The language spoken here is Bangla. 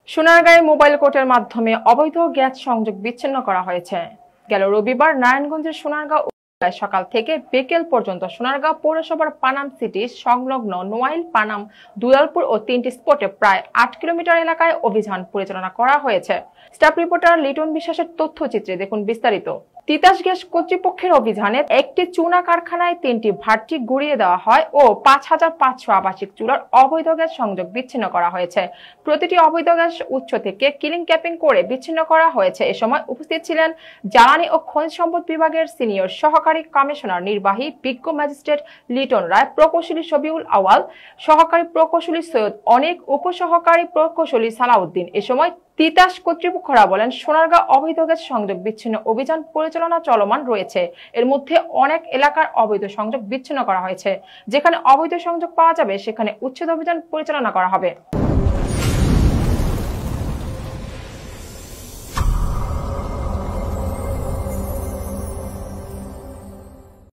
সোনারগাঁয়ে মোবাইল কোর্টের মাধ্যমে অবৈধ গ্যাস সংযোগ বিচ্ছিন্ন করা হয়েছে। গেল রবিবার নারায়ণগঞ্জের সোনারগাঁও উপজেলায় সকাল থেকে বিকেল পর্যন্ত সোনারগাঁও পৌরসভার পানাম সিটি সংলগ্ন নোয়াইল, পানাম, দুলালপুর ও 3টি স্পটে প্রায় 8 কিলোমিটার এলাকায় অভিযান পরিচালনা করা হয়েছে। স্টাফ রিপোর্টার লিটন বিশ্বাসের তথ্যচিত্রে দেখুন বিস্তারিত। তিতাস গ্যাস কর্তৃপক্ষের অভিযানে একটি চুনা কারখানায় 3টি ভাট্টি গুঁড়িয়ে দেওয়া হয় ও 5500 আবাসিক চুলার অবৈধ গ্যাস সংযোগ বিচ্ছিন্ন করা হয়েছে। প্রতিটি অবৈধ গ্যাস উৎস থেকে কিলিং ক্যাপিং করে বিচ্ছিন্ন করা হয়েছে। এ সময় উপস্থিত ছিলেন জ্বালানি ও খনিজ সম্পদ বিভাগের সিনিয়র সহকারী কমিশনার নির্বাহী বিজ্ঞ ম্যাজিস্ট্রেট লিটন রায়, প্রকৌশলী শফিউল আওয়াল, সহকারী প্রকৌশলী সৈয়দ অনেক, উপসহকারী প্রকৌশলী সালাউদ্দিন। এ সময় তিতাস কর্তৃপক্ষরা বলেন, সোনারগাঁও অবৈধ গ্যাস সংযোগ বিচ্ছিন্ন অভিযান পরিচালনা চলমান রয়েছে। এর মধ্যে অনেক এলাকার অবৈধ সংযোগ বিচ্ছিন্ন করা হয়েছে। যেখানে অবৈধ সংযোগ পাওয়া যাবে সেখানে উচ্ছেদ অভিযান পরিচালনা করা হবে।